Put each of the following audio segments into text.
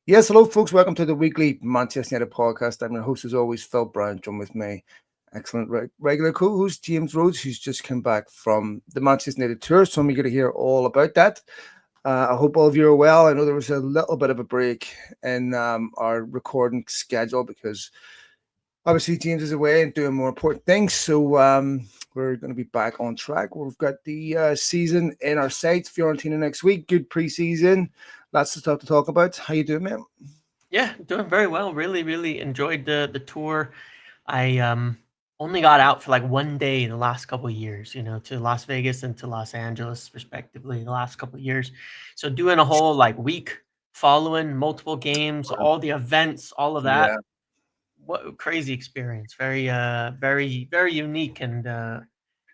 Yes, hello, folks. Welcome to the weekly Manchester United podcast. I'm your host, as always, Phil Brown. Joined with me, excellent regular co-host James Rhodes, who's just come back from the Manchester United tour. So we're going to hear all about that. I hope all of you are well. I know there was a little bit of a break in our recording schedule because obviously James is away and doing more important things. So we're going to be back on track. We've got the season in our sights. Fiorentina next week. Good preseason. Lots of stuff to talk about. How you doing, man? Yeah, doing very well. Really enjoyed the tour. I only got out for like one day the last couple of years, to Las Vegas and to Los Angeles, respectively, the last couple of years. So doing a whole like week following multiple games, all the events, all of that. Yeah. What a crazy experience. Very unique and kind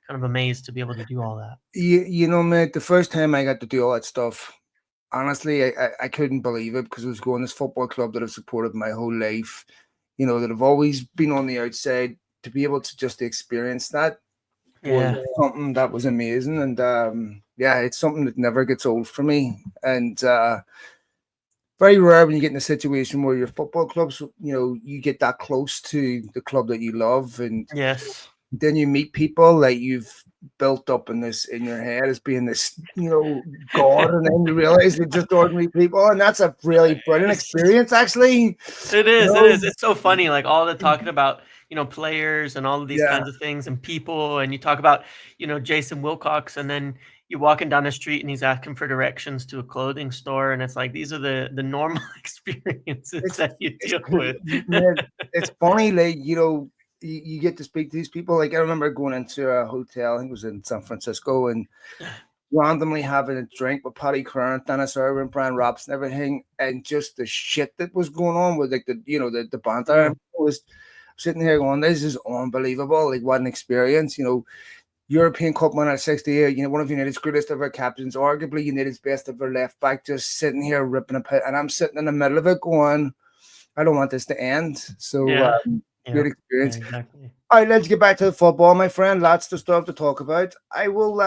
of amazed to be able to do all that. You know, mate, the first time I got to do all that stuff, honestly, I couldn't believe it because I was going to this football club that I've supported my whole life, that I've always been on the outside. To be able to just experience that was Yeah. something that was amazing. And yeah, it's something that never gets old for me. And very rare when you get in a situation where your football clubs, you get that close to the club that you love. And Yes. then you meet people that you've built up in your head as being this, God, and then you realize they're just ordinary people, and that's a really brilliant experience, actually. It You is. It know, is. It's so funny, like all the talking about, players and all of these yeah, kinds of things and people. And you talk about, Jason Wilcox, and then you're walking down the street and he's asking for directions to a clothing store. And it's like, these are the normal experiences it's that you it's deal with. man, it's funny, like you get to speak to these people. Like I remember going into a hotel, I think it was in San Francisco, and randomly having a drink with Paddy Crerand, Dennis Irwin, Brian Robson, everything, and just the shit that was going on with like the banter. Yeah. I was sitting here going, "This is unbelievable! Like what an experience!" European Cup winner at 68. One of United's greatest ever captains, arguably United's best ever left back, just sitting here ripping a pit, and I'm sitting in the middle of it going, "I don't want this to end." So Yeah. great Yeah. Yeah, experience. exactly. All right, let's get back to the football, my friend. Lots of stuff to talk about. I will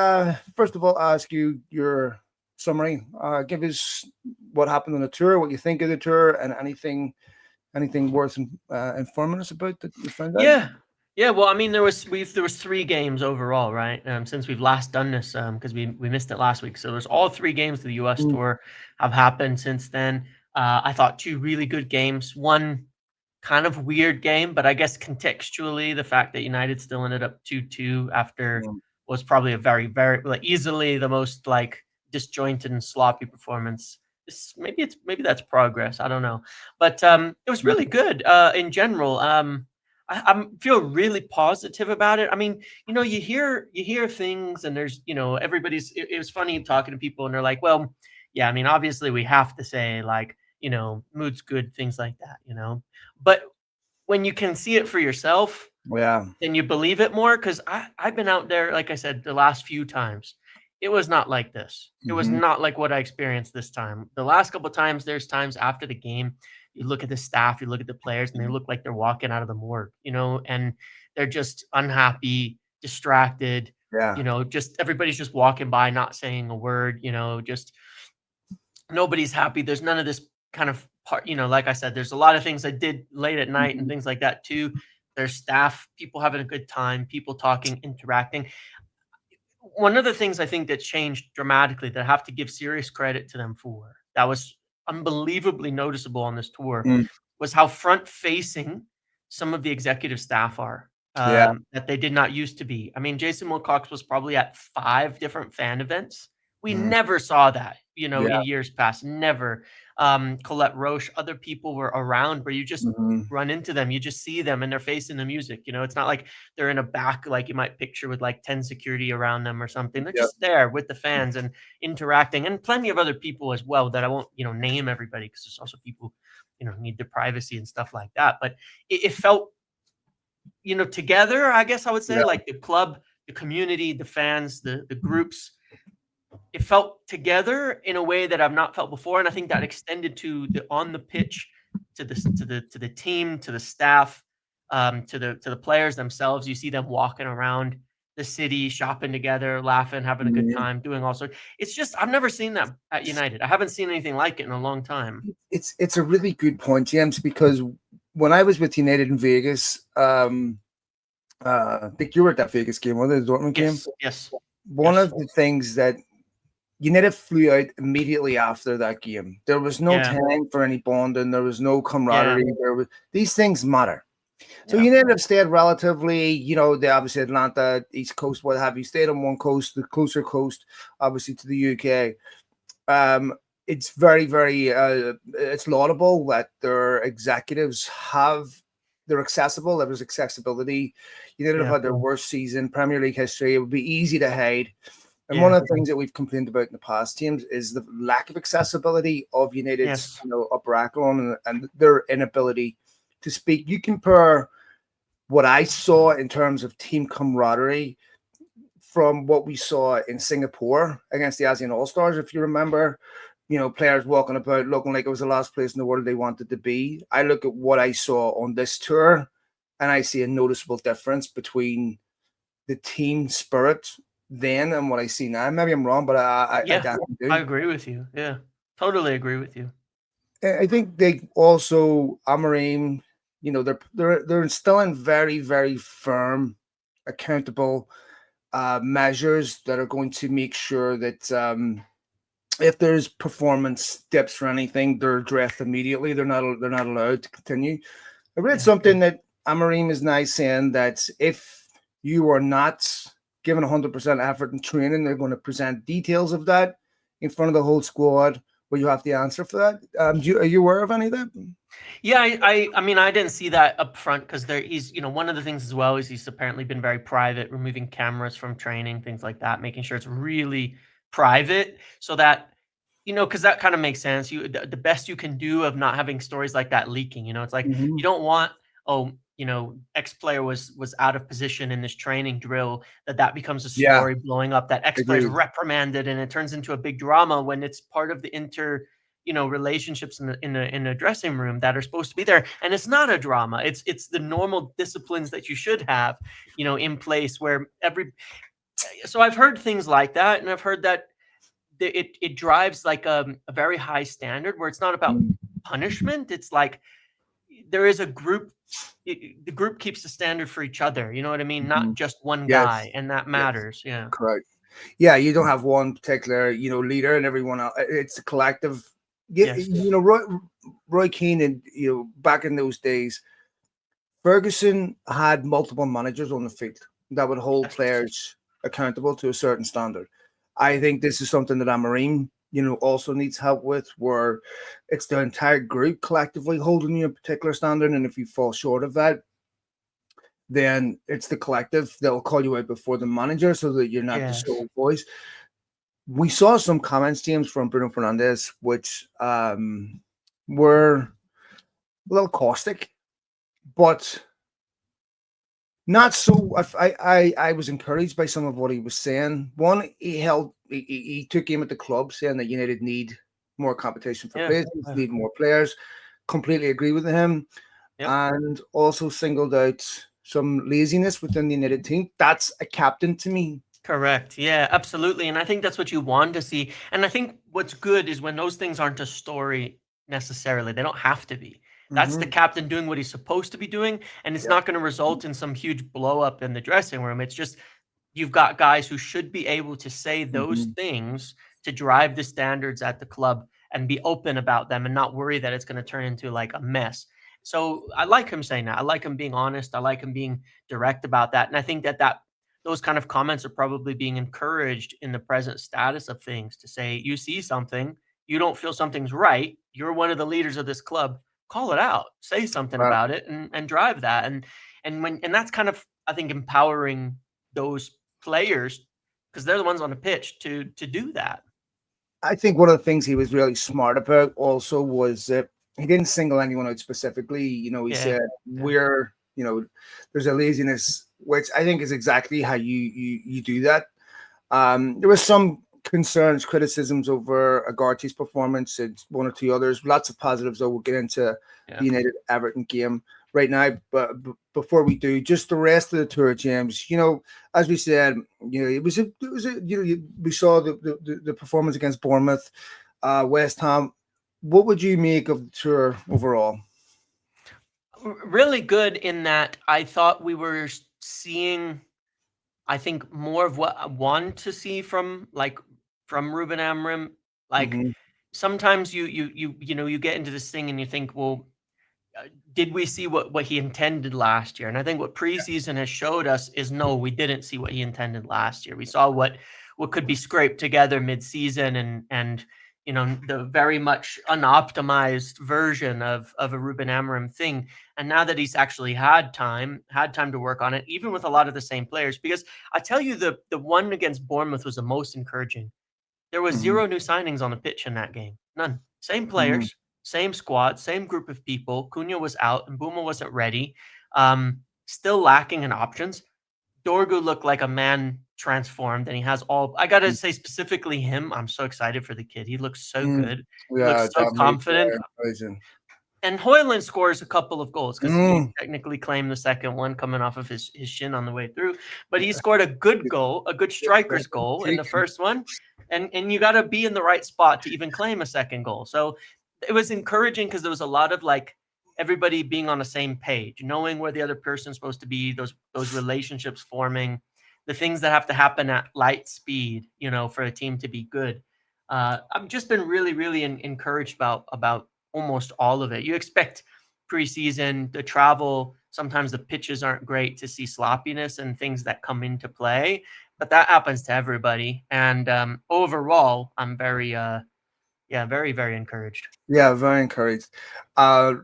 first of all ask you your summary. Give us what happened on the tour, what you think of the tour, and anything worth informing us about that you found out. Yeah. Yeah, well, I mean, there was 3 games overall, right? Since we've last done this, because we missed it last week. So there's all 3 games of the US Mm, tour have happened since then. I thought 2 really good games. One kind of weird game, but I guess contextually, the fact that United still ended up 2-2 after mm, was probably a very, like, easily the most, like, disjointed and sloppy performance. Maybe that's progress, I don't know. But, it was really good, in general. I feel really positive about it. I mean, you hear things and there's, everybody's it was funny talking to people and they're like, "Well, yeah, I mean, obviously we have to say like, mood's good, things like that." But when you can see it for yourself, yeah. then you believe it more. Because I've been out there, like I said, the last few times. It was not like this. It was Hmm. not like what I experienced this time. The last couple of times, there's times after the game, you look at the staff, you look at the players, and they look like they're walking out of the morgue, and they're just unhappy, distracted, Yeah. just everybody's just walking by, not saying a word, just nobody's happy. There's none of this kind of part, like I said, there's a lot of things I did late at night and Mhm. things like that too. There's staff, people having a good time, people talking, interacting. One of the things I think that changed dramatically that I have to give serious credit to them for, that was unbelievably noticeable on this tour, Mm, was how front facing some of the executive staff are, yeah. that they did not used to be. I mean, Jason Wilcox was probably at 5 different fan events. We Mm, never saw that, yeah. in years past, never. Colette Roche, other people were around where you just Hmm. run into them, you just see them and they're facing the music, it's not like they're in a back like you might picture with like 10 security around them or something. They're Yep. just there with the fans and interacting, and plenty of other people as well that I won't, name everybody because there's also people, need their privacy and stuff like that. But it felt, together, I guess I would say, Yeah. like the club, the community, the fans, the groups, it felt together in a way that I've not felt before. And I think that extended to the on the pitch, to the team, to the staff, to the players themselves. You see them walking around. the city, shopping together, laughing, having a good Yeah. time, doing all sorts. It's just I've never seen that at United. I haven't seen anything like it in a long time. It's a really good point, James, because when I was with United in Vegas, I think you were at that Vegas game, wasn't it, the Dortmund game? Yes, yes, One yes. of the things that United flew out immediately after that game. There was no Yeah, time for any bonding. There was no yeah, camaraderie. These things matter. So yeah, United have stayed relatively, they obviously Atlanta, East Coast, what have you, stayed on one coast, the closer coast, obviously to the UK. It's very, very, it's laudable that their executives they're accessible. There was accessibility. United have yeah, had their worst season, Premier League history. It would be easy to hide. And one yeah. of the things that we've complained about in the past, James, is the lack of accessibility of United's, Yes, upper echelon and their inability to speak. You compare what I saw in terms of team camaraderie from what we saw in Singapore against the ASEAN All Stars, if you remember, players walking about looking like it was the last place in the world they wanted to be. I look at what I saw on this tour and I see a noticeable difference between the team spirit then and what I see now. Maybe I'm wrong, but I yeah. definitely I do. agree with you. Yeah, totally agree with you. I think they also Amarim, they're instilling very, very firm, accountable measures that are going to make sure that if there's performance dips or anything, they're addressed immediately. They're not allowed to continue. I read Yeah, something that Amarim is now saying that if you are not giving 100% effort in training, they're going to present details of that in front of the whole squad where you have the answer for that. Are you aware of any of that? yeah. I mean, I didn't see that up front because he's one of the things as well is he's apparently been very private, removing cameras from training, things like that, making sure it's really private so that because that kind of makes sense. The best you can do of not having stories like that leaking. It's like Mm-hmm. you don't want X player was out of position in this training drill that becomes a Yeah, story blowing up that X player is agreed. reprimanded and it turns into a big drama when it's part of the relationships in the dressing room that are supposed to be there, and it's not a drama. It's the normal disciplines that you should have in place where every so I've heard things like that, and I've heard that it drives like a very high standard where it's not about punishment. It's like there is a group. The group keeps the standard for each other. You know what I mean? Mm-hmm. Not just one Yes, guy, and that yes, matters. Yeah. correct. Yeah, you don't have one particular, leader and everyone else. It's a collective. Yeah, Yes. Roy Keane and back in those days, Ferguson had multiple managers on the field that would hold Yes. players accountable to a certain standard. I think this is something that Amarim, also needs help with, where it's the entire group collectively holding you a particular standard, and if you fall short of that, then it's the collective that will call you out before the manager, so that you're not the Yes. sole voice. We saw some comments, James, from Bruno Fernandes, which were a little caustic, but not so. I was encouraged by some of what he was saying. One, he took aim at the club, saying that United need more competition for Yeah. players, Yeah. need more players. Completely agree with him, Yep. and also singled out some laziness within the United team. That's a captain to me. Correct. Yeah, absolutely. And I think that's what you want to see. And I think what's good is when those things aren't a story necessarily, they don't have to be. That's the Mm-hmm. captain doing what he's supposed to be doing. And it's Yep. not going to result in some huge blow up in the dressing room. It's just you've got guys who should be able to say those Mm-hmm. things to drive the standards at the club and be open about them and not worry that it's going to turn into like a mess. So I like him saying that. I like him being honest. I like him being direct about that. And I think that those kind of comments are probably being encouraged in the present status of things to say, you see something, you don't feel something's right. You're one of the leaders of this club. Call it out, say something Well, about it and drive that. And that's kind of, I think, empowering those players because they're the ones on the pitch to do that. I think one of the things he was really smart about also was that he didn't single anyone out specifically. He Yeah. said Yeah. there's a laziness, which I think is exactly how you do that. There was some concerns, criticisms over Agarty's performance and one or two others. Lots of positives, though. We'll get into Yeah. the United Everton game. right now. But before we do, just the rest of the tour, James. As we said, we saw the performance against Bournemouth, West Ham. What would you make of the tour overall? Really good in that I thought we were seeing, I think, more of what I want to see from Ruben Amorim. Like Hmm. sometimes you get into this thing and you think, well, did we see what he intended last year? And I think what preseason has showed us is no, we didn't see what he intended last year. We saw what could be scraped together mid-season and the very much unoptimized version of a Ruben Amorim thing. And now that he's actually had time to work on it, even with a lot of the same players, because I tell you, the one against Bournemouth was the most encouraging. There was Hmm. 0 new signings on the pitch in that game. None. Same Hmm. players, same squad, same group of people. Cunha was out and Buma wasn't ready. Still lacking in options. Dorgu looked like a man transformed, and he has all. I gotta say specifically him. I'm so excited for the kid. He looks so Mm. good. He Yeah, looks so that made confident. amazing. And Hoyland scores a couple of goals because he Mm. technically claimed the second one coming off of his shin on the way through. But he scored a good goal, a good striker's goal in the first one. And you got to be in the right spot to even claim a second goal. So it was encouraging because there was a lot of like everybody being on the same page, knowing where the other person's supposed to be, those relationships forming, the things that have to happen at light speed, for a team to be good. I've just been really, really encouraged about almost all of it. You expect preseason, the travel, sometimes the pitches aren't great to see sloppiness and things that come into play, but that happens to everybody. And overall, I'm very, very encouraged. Yeah, very encouraged. Uh,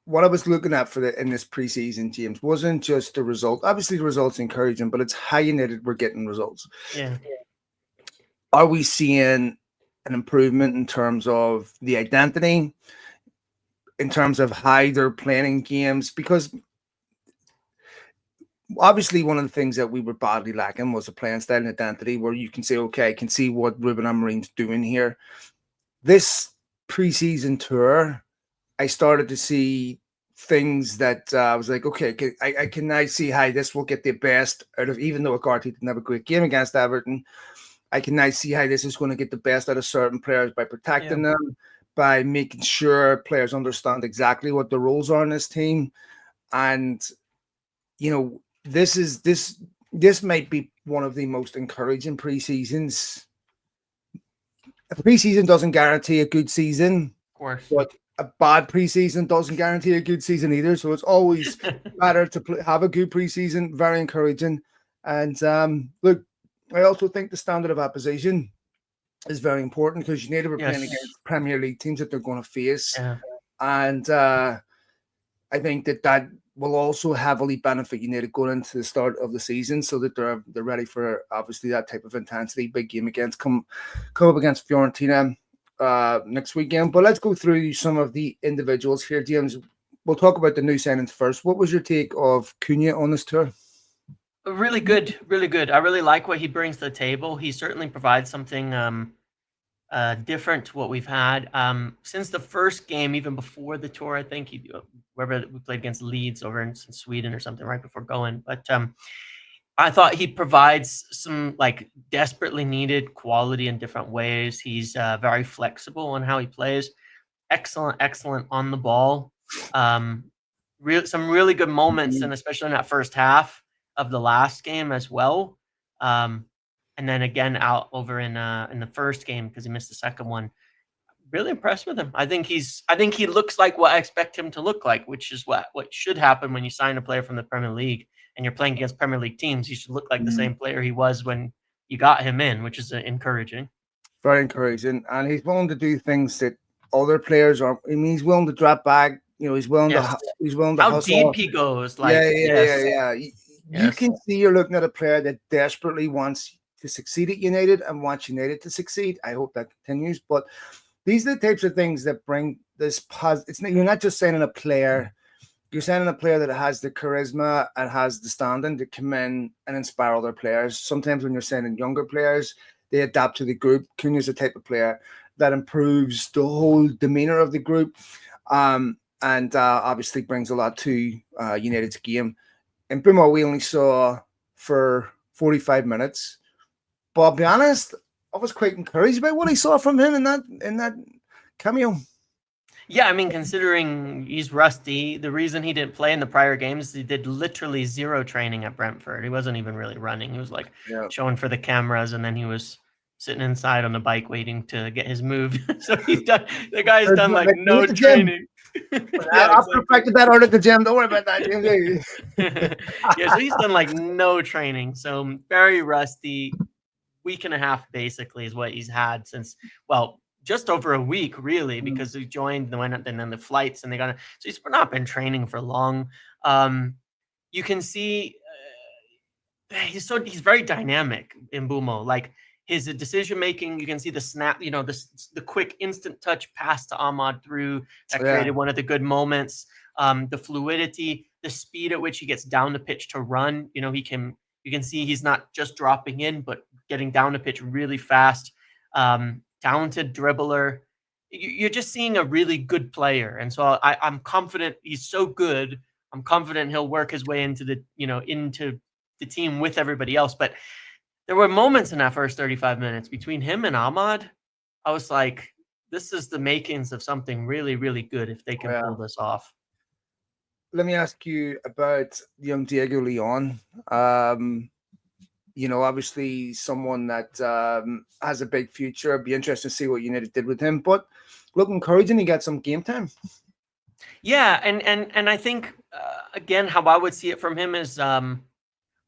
what I was looking at in this preseason, James, wasn't just the result. Obviously, the results encouraging, but it's how United were getting results. Yeah, Are we seeing an improvement in terms of the identity, in terms of how they're playing games? Because obviously, one of the things that we were badly lacking was a playing style and identity where you can say, okay, I can see what Ruben Amorim's doing here. This preseason tour, I started to see things that I was like, okay, I can now see how this will get the best out of, even though Agarty didn't have a great game against Everton, I can now see how this is going to get the best out of certain players by yeah, protecting them, by making sure players understand exactly what the roles are in this team. And, this might be one of the most encouraging preseasons. A preseason doesn't guarantee a good season, of course. but a bad preseason doesn't guarantee a good season either. So it's always better to have a good preseason. Very encouraging. And look, I also think the standard of opposition is very important because United were playing Yes. against Premier League teams that they're going to face, Yeah. and I think that will also heavily benefit United going into the start of the season, so that they're ready for obviously that type of intensity. Big game against come up against Fiorentina next weekend. But let's go through some of the individuals here, James. We'll talk about the new signings first. What was your take of Cunha on this tour? Really good, really good. I really like what he brings to the table. He certainly provides something different to what we've had since the first game, even before the tour. I think wherever we played against Leeds over in Sweden or something right before going. But I thought he provides some like desperately needed quality in different ways. He's very flexible in how he plays. Excellent on the ball. Um, some really good moments, and especially in that first half of the last game as well. Um, and then again out over in the first game because he missed the second one. Really impressed with him. I think he looks like what I expect him to look like, which is what should happen when you sign a player from the Premier League and you're playing against Premier League teams. He should look like the same player he was when you got him in, which is encouraging. Very encouraging, and he's willing to do things that other players aren't. I mean, he's willing to drop back. He's willing to Yes. he's willing to How deep hustle. he goes, Yeah, like, yeah, yes, yeah, yeah. You yes, can see you're looking at a player that desperately wants to succeed at United and wants United to succeed. I hope that continues. But these are the types of things that bring this It's you're not just signing a player. You're signing a player that has the charisma and has the standing to come in and inspire other players. Sometimes when you're signing younger players, they adapt to the group. Cunha's the type of player that improves the whole demeanor of the group. and obviously brings a lot to United's game. And Bumo we only saw for 45 minutes. But I'll be honest, I was quite encouraged by what I saw from him in that cameo. Yeah, I mean, considering he's rusty, the reason he didn't play in the prior games, he did literally zero training at Brentford. He wasn't even really running. He was like Yeah. showing for the cameras, and then he was sitting inside on the bike waiting to get his move. So the guy's done like no training. Yeah, I exactly. perfected that art at the gym. Don't worry about that, James. Yeah, so he's done like no training. So very rusty. Week and a half basically is what he's had since, well, just over a week really, because he joined and then the flights and they got so he's not been training for long. You can see he's very dynamic in Bumo. Like his decision making, you can see the snap, the quick instant touch pass to Ahmad through that created one of the good moments. The fluidity, the speed at which he gets down the pitch to run. You can see he's not just dropping in, but getting down the pitch really fast. Talented dribbler. You're just seeing a really good player, and so I'm confident he's so good. I'm confident he'll work his way into the team with everybody else. But there were moments in that first 35 minutes between him and Ahmad. I was like, this is the makings of something really, really good if they can pull this off. Let me ask you about young Diego Leon. Obviously someone that has a big future. It'd be interesting to see what United did with him, but look encouraging. He got some game time. Yeah, and I think again, how I would see it from him is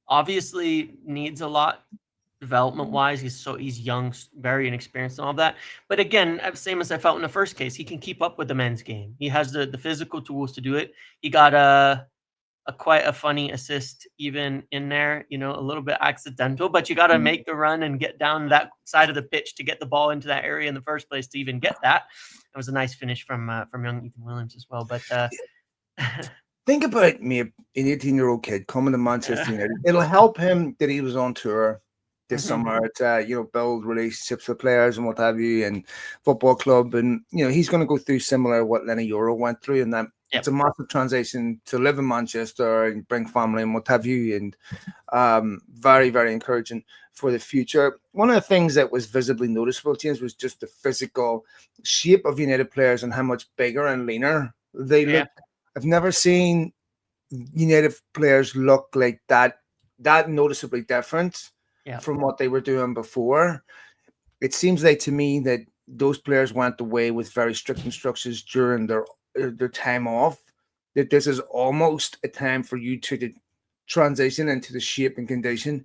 obviously needs a lot development wise. He's young, very inexperienced and all that. But again, same as I felt in the first case, he can keep up with the men's game. He has the physical tools to do it. He got a quite a funny assist even in there, a little bit accidental, but you got to make the run and get down that side of the pitch to get the ball into that area in the first place to even get that. It was a nice finish from young Ethan Williams as well. But think about me, an 18-year-old kid coming to Manchester United. It'll help him that he was on tour this summer to build relationships with players and what have you, and football club, and he's going to go through similar what Lenny Euro went through, and that it's a massive transition to live in Manchester and bring family and what have you, and very, very encouraging for the future. One of the things that was visibly noticeable, James, was just the physical shape of United players and how much bigger and leaner they look. I've never seen United players look like that noticeably different from what they were doing before. It seems like to me that those players went away with very strict instructions during their time off, that this is almost a time for you to transition into the shape and condition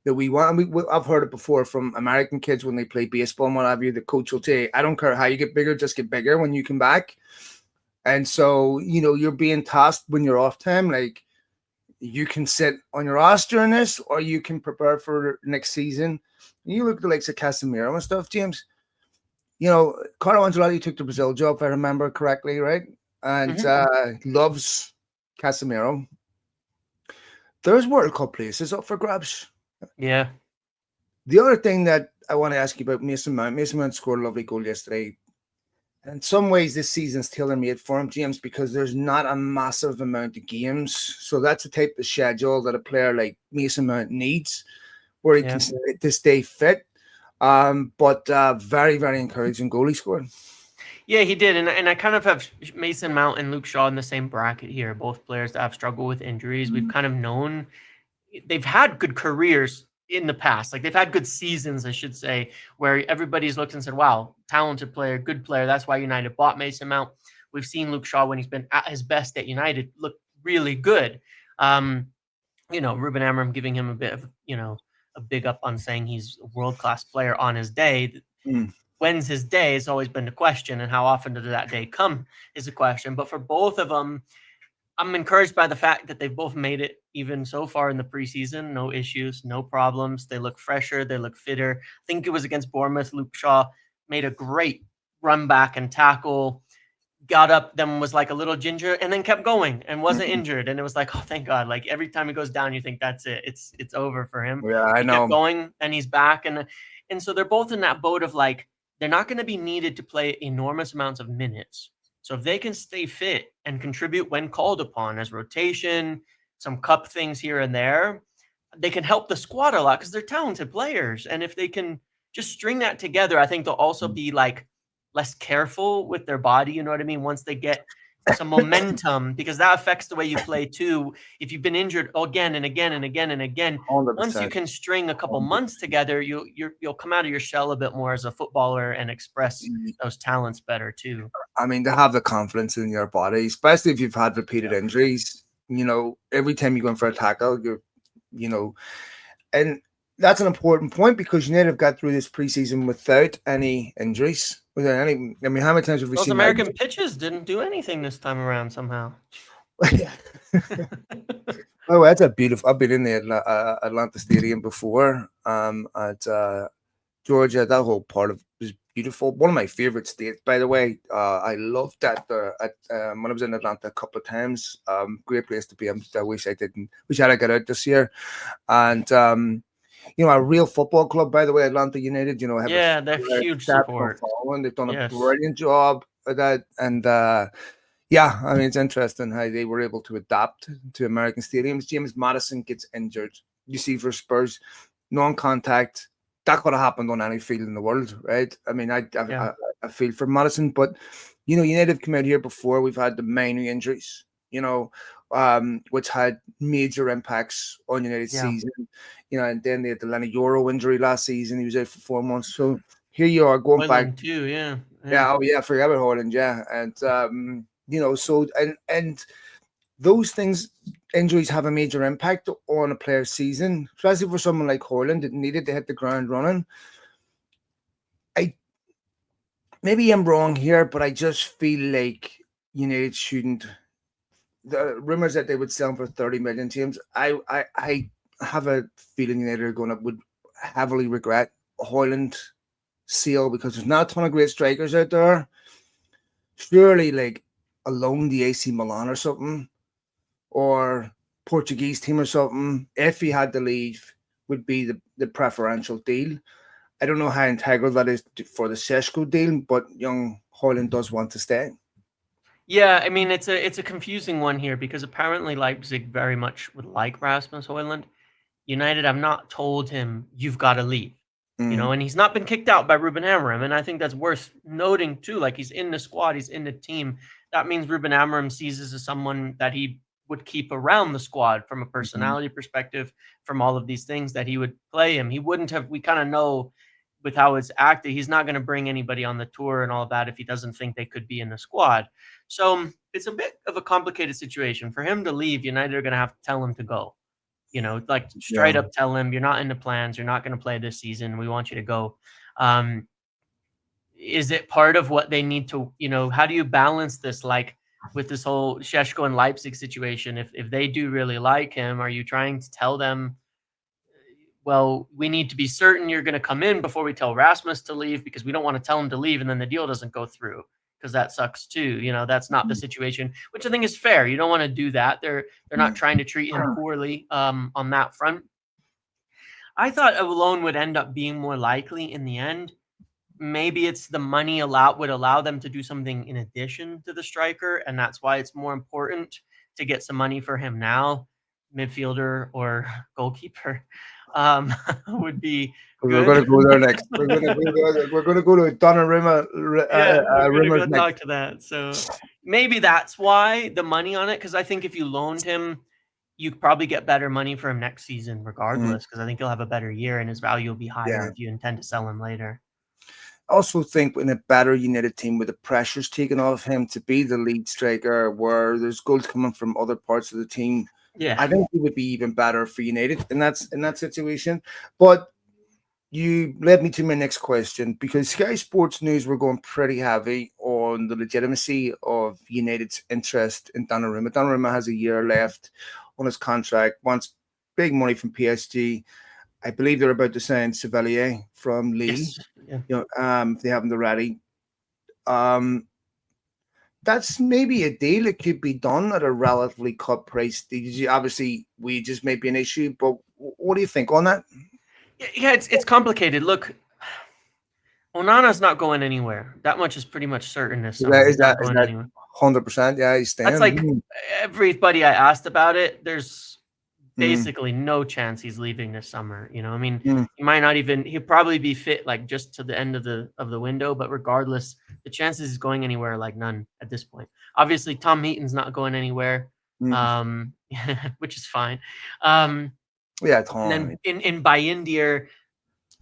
that we want. I've heard it before from American kids when they play baseball and what have you. The coach will say, I don't care how you get bigger, just get bigger when you come back. And so, you're being tasked when you're off time, like you can sit on your ass during this, or you can prepare for next season. And you look at the likes of Casemiro and stuff, James. Carlo Ancelotti took the Brazil job, if I remember correctly, right? And loves Casemiro. There's World Cup places up for grabs. Yeah. The other thing that I want to ask you about Mason Mount. Mason Mount scored a lovely goal yesterday. In some ways, this season's tailor-made for him, James, because there's not a massive amount of games. So that's the type of schedule that a player like Mason Mount needs, where he can to stay fit. But very, very encouraging goal he scored. Yeah, he did. And I kind of have Mason Mount and Luke Shaw in the same bracket here. Both players that have struggled with injuries. We've kind of known they've had good careers in the past. Like they've had good seasons, I should say, where everybody's looked and said, wow, talented player, good player. That's why United bought Mason Mount. We've seen Luke Shaw when he's been at his best at United look really good. Ruben Amorim giving him a bit of, a big up on saying he's a world-class player on his day. When's his day has always been the question, and how often does that day come is the question. But for both of them, I'm encouraged by the fact that they've both made it even so far in the preseason. No issues, no problems. They look fresher. They look fitter. I think it was against Bournemouth. Luke Shaw made a great run back and tackle, got up, then was like a little ginger, and then kept going and wasn't injured. And it was like, oh, thank God. Like every time he goes down, you think that's it. It's over for him. Yeah, I know. Kept going, and he's back. And so they're both in that boat of like, they're not going to be needed to play enormous amounts of minutes. So if they can stay fit and contribute when called upon as rotation, some cup things here and there, they can help the squad a lot because they're talented players. And if they can just string that together, I think they'll also be like less careful with their body. You know what I mean? Once they get some momentum, because that affects the way you play too. If you've been injured again and again and again and again, once you 100%. can string a couple months together, you'll come out of your shell a bit more as a footballer and express those talents better too. I mean, to have the confidence in your body, especially if you've had repeated Yeah. injuries, every time you go in for a tackle, you know, and that's an important point because United have got through this preseason without any injuries, without any. I mean, how many times have we Those seen like? American pitches didn't do anything this time around somehow. Oh, that's a beautiful. I've been in the Atlanta Stadium before. At Georgia, that whole part of was beautiful. One of my favorite states, by the way. I loved that when I was in Atlanta a couple of times. Great place to be. I wish I didn't. Wish I had got out this year. And a real football club, by the way, Atlanta United. Have Yeah, they're a huge exceptional support. following. They've done a Yes. brilliant job at that, and yeah, I mean, it's interesting how they were able to adapt to American stadiums. James Madison gets injured. You see, for Spurs, non-contact. That could have happened on any field in the world, right? I mean, Yeah. I feel for Madison, but United have come out here before. We've had the minor injuries, which had major impacts on United's Yeah. season. And then they had the Lenny Euro injury last season. He was out for 4 months. So here you are going back. Hoyland too, yeah. Yeah, oh yeah, I forgot about Holland, yeah. And so and those things, injuries have a major impact on a player's season, especially for someone like Holland that needed to hit the ground running. I maybe I'm wrong here, but I just feel like United shouldn't. The rumors that they would sell him for 30 million, James. I have a feeling United are going to would heavily regret Holland sale because there's not a ton of great strikers out there. Surely, like alone the AC Milan or something, or Portuguese team or something, if he had to leave, would be the preferential deal. I don't know how integral that is for the Seshko deal, but young Hoyland does want to stay. Yeah, I mean it's a confusing one here because apparently Leipzig very much would like Rasmus Hoyland. United have not told him you've got to leave. Mm. And he's not been kicked out by Ruben Amorim, and I think that's worth noting too. Like he's in the squad, he's in the team. That means Ruben Amorim sees as someone that he would keep around the squad from a Mm-hmm. personality perspective, from all of these things that he would play him. He wouldn't have. We kind of know with how it's acted, he's not going to bring anybody on the tour and all of that if he doesn't think they could be in the squad. So it's a bit of a complicated situation for him to leave. United are going to have to tell him to go. Like straight Yeah. up tell him you're not in the plans, you're not going to play this season. We want you to go. Um, is it part of what they need to, how do you balance this? Like with this whole Sheshko and Leipzig situation, if they do really like him, are you trying to tell them, well, we need to be certain you're going to come in before we tell Rasmus to leave because we don't want to tell him to leave and then the deal doesn't go through because that sucks too. That's not the situation, which I think is fair. You don't want to do that. They're not trying to treat him poorly on that front. I thought a loan would end up being more likely in the end. Maybe it's the money would allow them to do something in addition to the striker, and that's why it's more important to get some money for him now, midfielder or goalkeeper, would be We're good. going to go there next. We're going to go to Donnarumma Yeah, we're gonna rumors go next. talk to that. So maybe that's why the money on it, because I think if you loaned him, you could probably get better money for him next season, Mm, regardless. Because I think he'll have a better year and his value will be higher yeah. if you intend to sell him later. I also think in a better United team with the pressures taken off him to be the lead striker, where there's goals coming from other parts of the team, Yeah. I think it would be even better for United in that situation. But you led me to my next question because Sky Sports News were going pretty heavy on the legitimacy of United's interest in Donnarumma. Donnarumma has a year left on his contract, wants big money from PSG. I believe they're about to sign Chevalier from Lille. Yes. Yeah. If they haven't already. Um, that's maybe a deal that could be done at a relatively cut price. Obviously, wages may be an issue, but what do you think on that? Yeah, it's complicated. Look, Onana's not going anywhere. That much is pretty much certain this Is that summer. is He's not that is going that anywhere. 100%? Yeah, he's That's staying. like everybody I asked about it. There's Mm, basically no chance he's leaving this summer. I mean, mm, he might not even. He'll probably be fit like just to the end of the window. But regardless, the chances he's going anywhere like none at this point. Obviously, Tom Heaton's not going anywhere, mm. which is fine. Um, Yeah, and Tom. then in Bayindir,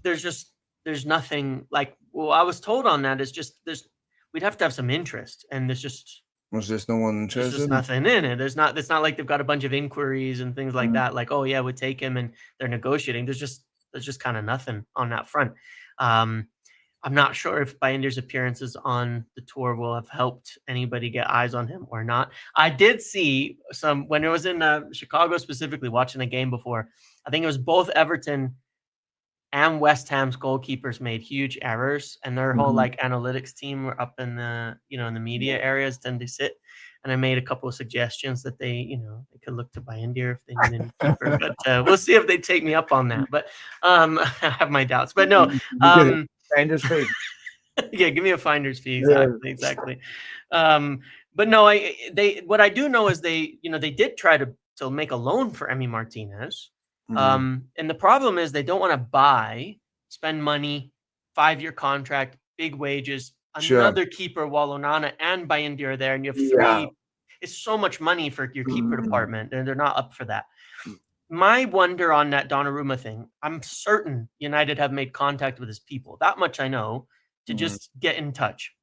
there's just there's nothing like. Well, I was told on that is just there's we'd have to have some interest, and Was just no one there's just interested? nothing in it. It's not like they've got a bunch of inquiries and things like Mm. that. Like, oh yeah, we'd take him, and they're negotiating. There's just kind of nothing on that front. Um, I'm not sure if Bayindir's appearances on the tour will have helped anybody get eyes on him or not. I did see some when it was in Chicago specifically watching a game before. I think it was both Everton and West Ham's goalkeepers made huge errors, and their whole Mhm. like analytics team were up in the in the media areas tend to sit. And I made a couple of suggestions that they could look to Bayindir if they need a new keeper, but we'll see if they take me up on that. But I have my doubts. But no, You get it. um, Rangers fee. yeah, give me a finder's fee. Yeah. Exactly, exactly. Um, but no, they what I do know is they did try to make a loan for Emi Martinez. Mhm. And the problem is they don't want to spend money, 5-year contract, big wages, Sure. another keeper while Onana and Bayindir are there, and you have Yeah. three. It's so much money for your keeper Mm. department, and they're not up for that. My wonder on that Donnarumma thing, I'm certain United have made contact with his people. That much I know, to Mm. just get in touch.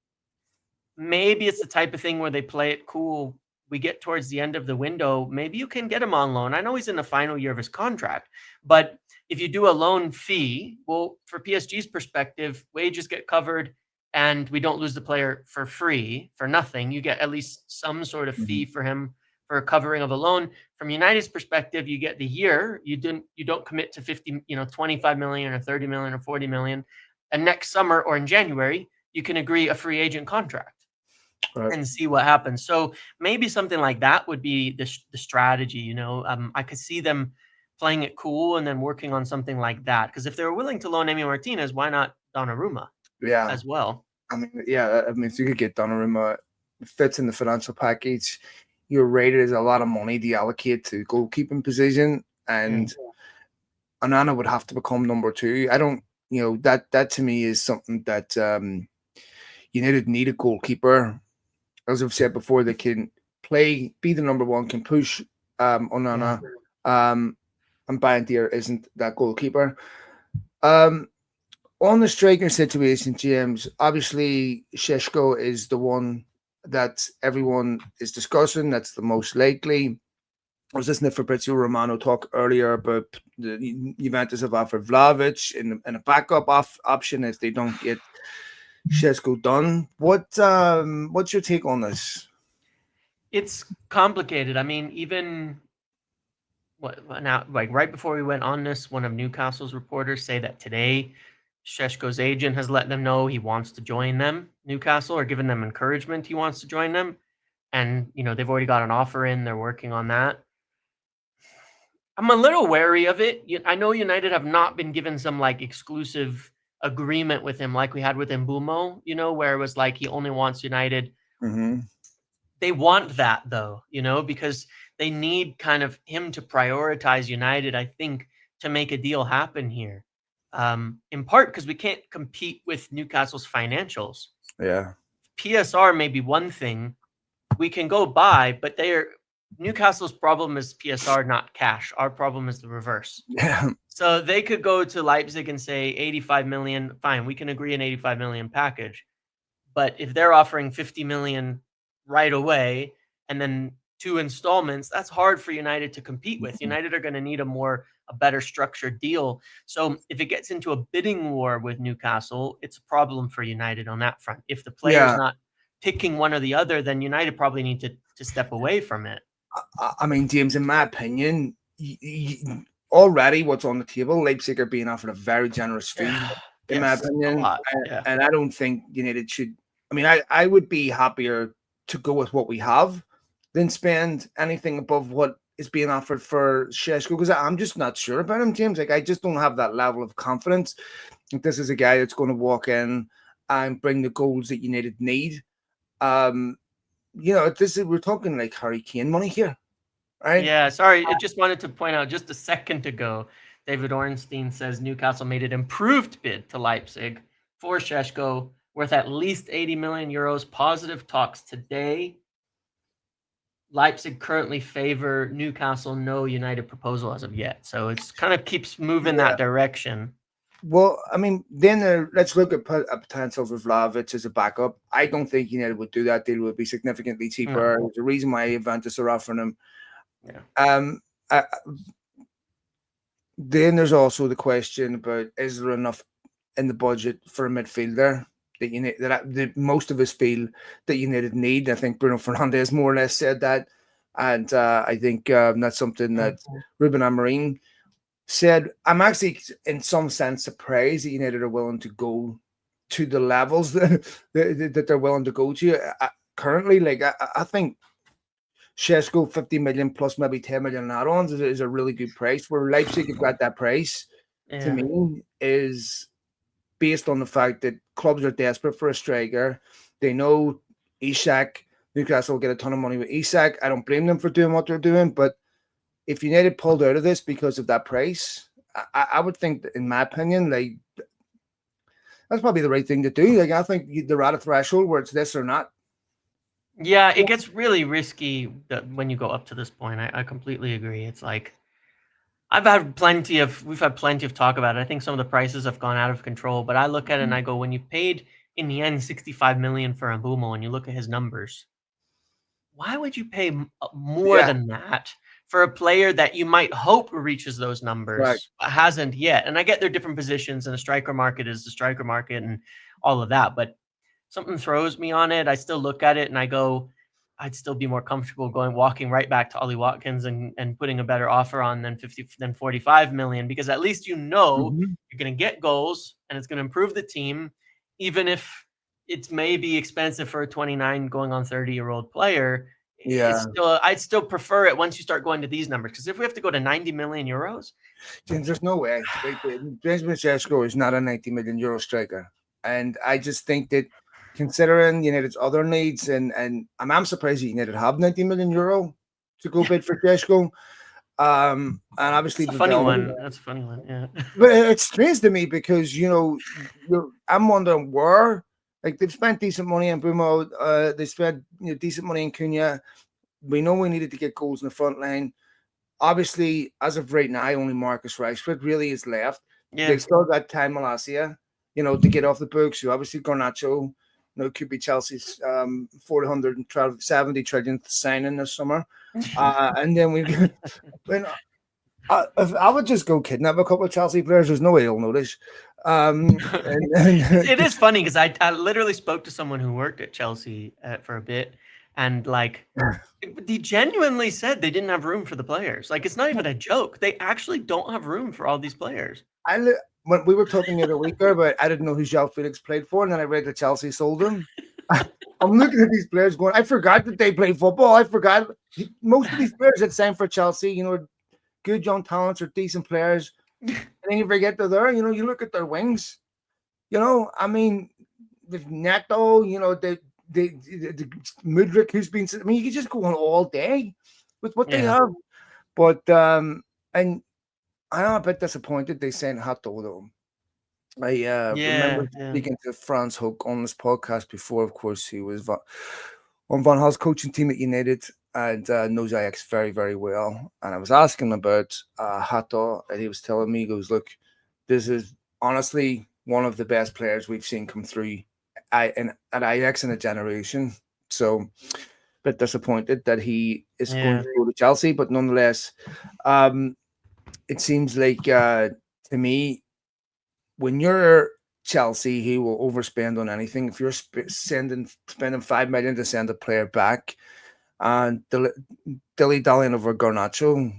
Maybe it's the type of thing where they play it cool. We get towards the end of the window, maybe you can get him on loan. I know he's in the final year of his contract, but if you do a loan fee, well, for PSG's perspective, wages get covered and we don't lose the player for free, for nothing. You get at least some sort of Mhm. fee for him for a covering of a loan. From United's perspective, you get the year. You don't commit to 50, 25 million or 30 million or 40 million. And next summer or in January, you can agree a free agent contract Right. and see what happens. So maybe something like that would be the strategy. I could see them playing it cool and then working on something like that. Because if they were willing to loan Emi Martinez, why not Donnarumma Yeah. as well? I mean, yeah. I mean, if you could get Donnarumma, it fits in the financial package. You're rated as a lot of money to allocate to goalkeeping position, and Mm. Onana would have to become number two. I don't, that to me is something that United need a goalkeeper. As I've said before, they can play, be the number one, can push Yeah. Onana, and Bandier isn't that goalkeeper. Um, on the striker situation, James, obviously Sheshko is the one that everyone is discussing. That's the most likely. I was listening to Fabrizio Romano talk earlier about the Juventus have offered Vlahovic in a backup option if they don't get Sheshko done. What's your take on this? It's complicated. I mean, even what now, like right before we went on this, one of Newcastle's reporters say that today Sheshko's agent has let them know he wants to join them, Newcastle, or given them encouragement he wants to join them. And they've already got an offer in, they're working on that. I'm a little wary of it. I know United have not been given some like exclusive agreement with him like we had with Mbumo, where it was like he only wants United. Mm-hmm. They want that though, because they need kind of him to prioritize United, I think, to make a deal happen here. In part because we can't compete with Newcastle's financials. Yeah. PSR may be one thing we can go buy, but Newcastle's problem is PSR, not cash. Our problem is the reverse. Yeah. So they could go to Leipzig and say 85 million. Fine, we can agree an 85 million package. But if they're offering 50 million right away and then 2 installments, that's hard for United to compete with. United are going to need a better structured deal. So if it gets into a bidding war with Newcastle, it's a problem for United on that front. If the player's Yeah. not picking one or the other, then United probably need to step away from it. I mean, James, in my opinion, already what's on the table, Leipzig are being offered a very generous fee, in my Yes, a opinion. lot. Yeah. And I don't think United should. I mean, I would be happier to go with what we have than spend anything above what is being offered for Sheshko because I'm just not sure about him, James. Like, I just don't have that level of confidence. Like, this is a guy that's going to walk in and bring the goals that United need. Um, we're talking like Harry Kane money here, right? Yeah, sorry. I just wanted to point out just a second ago, David Ornstein says Newcastle made an improved bid to Leipzig for Šeško, worth at least 80 million euros. Positive talks today. Leipzig currently favor Newcastle, no United proposal as of yet. So it's kind of keeps moving Yeah. that direction. Well, I mean, then let's look at a potential for Vlahovic as a backup. I don't think United would do that. Deal would be significantly cheaper. No. There's a reason why Juventus are offering him. Yeah. I, then there's also the question about, is there enough in the budget for a midfielder that you need, that most of us feel that United need. I think Bruno Fernandes more or less said that, and I think that's something that Ruben Amorim said. I'm actually, in some sense, surprised that United are willing to go to the levels that they're willing to go to currently. Like I think Šeško 50 million plus maybe 10 million add-ons is a really good price. Where Leipzig have got that price, to me, is based on the fact that clubs are desperate for a striker. They know Isak, Newcastle will get a ton of money with Isak. I don't blame them for doing what they're doing, but if United pulled out of this because of that price, I would think, that, in my opinion, like, that's probably the right thing to do. Like, I think they're at a threshold where it's this or not. Yeah, it gets really risky when you go up to this point. I completely agree. It's like we've had plenty of talk about it. I think some of the prices have gone out of control, but I look at it and I go, when you paid in the end 65 million for Mbumo and you look at his numbers, why would you pay more than that for a player that you might hope reaches those numbers, but hasn't yet? And I get their different positions, and the striker market is the striker market and all of that, but something throws me on it. I still look at it and I go, I'd still be more comfortable walking right back to Ollie Watkins and putting a better offer on than 45 million, because at least you're going to get goals and it's going to improve the team, even if it's maybe expensive for a 29 going on 30-year-old player. Yeah. I'd still prefer it once you start going to these numbers, because if we have to go to 90 million euros, James, there's no way. Benjamin Šeško is not a 90 million euro striker. And I just think that, considering United's other needs, and I'm surprised that United have 90 million euro to go bid for Šeško. And obviously, that's a funny one. Yeah. But it's strange to me because, I'm wondering where, like, they've spent decent money on Brumo. They spent decent money in Cunha. We know we needed to get goals in the front line. Obviously, as of right now, only Marcus Rashford really is left. Yeah. They've still got time Malacia, to get off the books. So obviously Garnacho, could be Chelsea's 470 trillionth signing this summer. And then if I would just go kidnap a couple of Chelsea players, there's no way they'll notice. It is funny because I literally spoke to someone who worked at Chelsea for a bit, and like they genuinely said they didn't have room for the players. Like, it's not even a joke. They actually don't have room for all these players. When we were talking the other week about, I didn't know who João Felix played for, and then I read that Chelsea sold him. I'm looking at these players going, I forgot that they play football. I forgot most of these players that signed for Chelsea, good young talents or decent players. And then you forget they're there. You look at their wings. I mean, with Neto, the Mudryk, who's been. I mean, you could just go on all day with what they have. But and I'm a bit disappointed they sent Hato though. I remember speaking to Franz Hoek on this podcast before. Of course, he was on Van Gaal's coaching team at United and knows Ajax very, very well. And I was asking him about Hato, and he was telling me, he goes, look, this is honestly one of the best players we've seen come through at Ajax in a generation. So, a bit disappointed that he is going to go to Chelsea, but nonetheless, it seems like to me, when you're Chelsea, he will overspend on anything. If you're spending $5 million to send a player back, and dilly-dallying over Garnacho,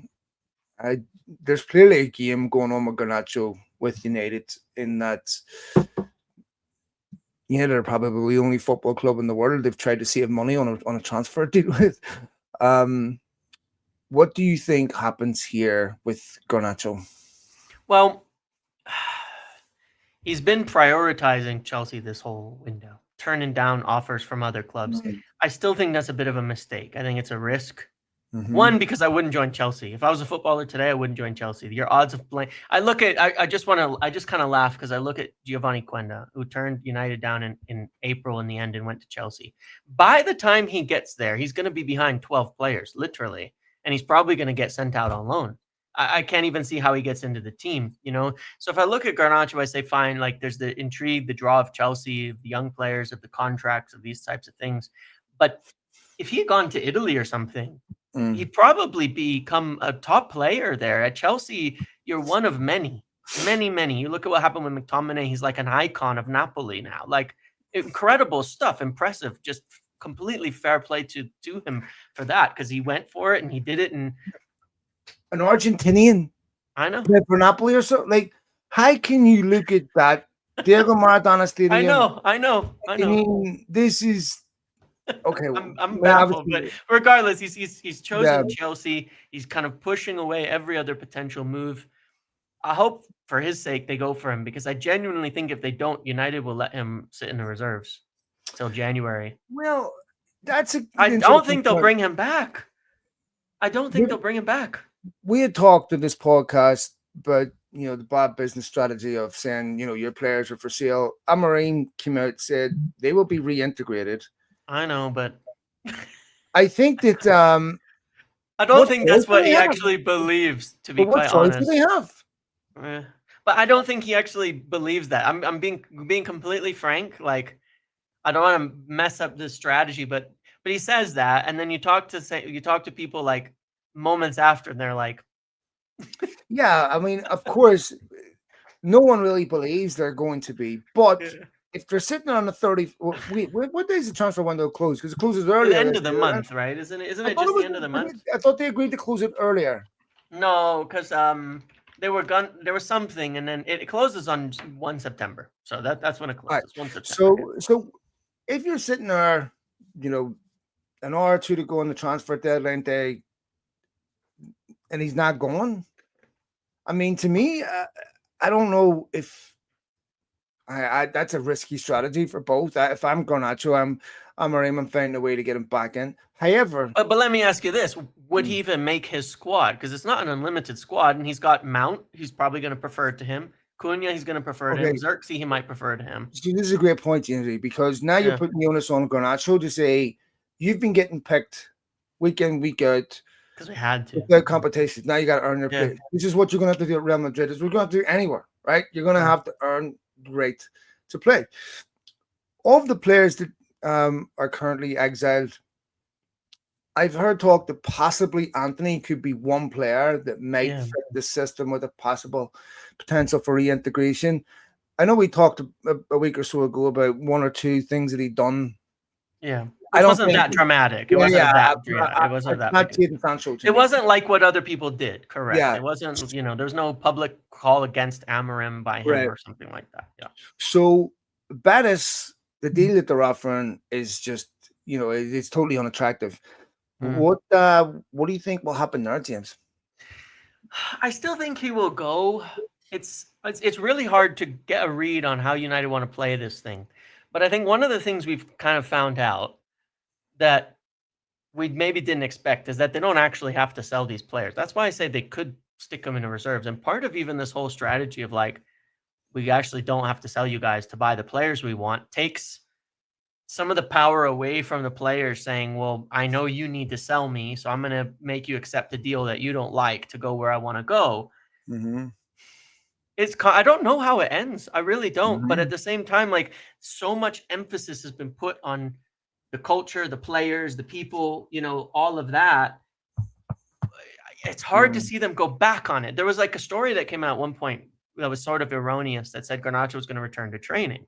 there's clearly a game going on with Garnacho with United, in that United are probably the only football club in the world they've tried to save money on a transfer deal with. What do you think happens here with Garnacho? Well, He's been prioritizing Chelsea this whole window, turning down offers from other clubs. I still think that's a bit of a mistake. I think it's a risk. Mm-hmm. One, because I wouldn't join Chelsea. If I was a footballer today, I wouldn't join Chelsea. Your odds of playing. I just want to. I just kind of laugh because I look at Giovanni Quenda, who turned United down in April in the end and went to Chelsea. By the time he gets there, he's going to be behind 12 players, literally, and he's probably going to get sent out on loan. I can't even see how he gets into the team. So if I look at Garnacho, I say fine. Like there's the intrigue, the draw of Chelsea, of the young players, of the contracts, of these types of things. But if he had gone to Italy or something, he'd probably become a top player there. At Chelsea, you're one of many, many, many. You look at what happened with McTominay, he's like an icon of Napoli now. Like incredible stuff, impressive, just completely fair play to him for that because he went for it and he did it. And An Argentinian I know. played for Napoli or so. Like, how can you look at that Diego Maradona I Stadium? know. I I mean, this is okay. I'm baffled, but regardless, he's chosen yeah. Chelsea. He's kind of pushing away every other potential move. I hope for his sake they go for him because I genuinely think if they don't, United will let him sit in the reserves till January. Well, that's an I don't interesting think they'll point. bring him back. I don't think they'll bring him back. We had talked in this podcast about the bad business strategy of saying your players are for sale. Amorim came out and said they will be reintegrated. I know, but I think that I don't what think choice that's do what they he have? actually believes, to be But what quite choice do they honest. have? But I don't think he actually believes that. I'm being completely frank. Like I don't want to mess up this strategy, but he says that, and then you talk to people like moments after, and they're like, Yeah, I mean, of course, no one really believes they're going to be, but if they're sitting on the 30, wait, what day is the transfer window close? Because it closes the earlier end this of the year. Right? month, right? Isn't it? Isn't I it thought just the end of the month? I thought they agreed to close it earlier. No, because there was something, and then it closes on 1 September. So that's when it All right. closes. 1 September. So if you're sitting there, an hour or two to go on the transfer deadline day, and he's not going, I mean, to me, I don't know if that's a risky strategy for both. If I'm Garnacho, I'm finding a way to get him back in. However, But let me ask you this: would he Mm. even make his squad? Because it's not an unlimited squad, and he's got Mount. He's probably going to prefer it to him. Cunha, he's going to prefer to him. okay, Xerxes, he might prefer to him. see, this is a great point, Jamesy, because now you're Yeah, putting the onus on Garnacho to say you've been getting picked week in, week out because we had to. without competition. Now you got to earn your Yeah. place. This is what you're going to have to do at Real Madrid. Is we're going to have to do anywhere, right? You're going to have to earn the right to play. Of the players that are currently exiled, I've heard talk that possibly Anthony could be one player that might Yeah. fit the system with a possible potential for reintegration. I know we talked a week or so ago about one or two things that he'd done. Yeah. I Which don't wasn't think, that dramatic. It yeah, wasn't yeah, that dramatic. It wasn't it's that not big. Jadon Sancho to It me. wasn't like what other people did. Correct. Yeah. It wasn't, there was no public call against Amorim by him Right. or something like that. Yeah. So Bettis, the deal that they're offering is just, it's totally unattractive. Mm. What do you think will happen there, James? I still think he will go. It's really hard to get a read on how United want to play this thing. But I think one of the things we've kind of found out that we maybe didn't expect is that they don't actually have to sell these players. That's why I say they could stick them in the reserves. And part of even this whole strategy of like, we actually don't have to sell you guys to buy the players we want takes some of the power away from the players saying, well, I know you need to sell me, so I'm going to make you accept a deal that you don't like to go where I want to go. Mm-hmm. I don't know how it ends. I really don't. Mm-hmm. But at the same time, like so much emphasis has been put on the culture, the players, the people, all of that. It's hard to see them go back on it. There was like a story that came out at one point that was sort of erroneous that said Garnacho was going to return to training.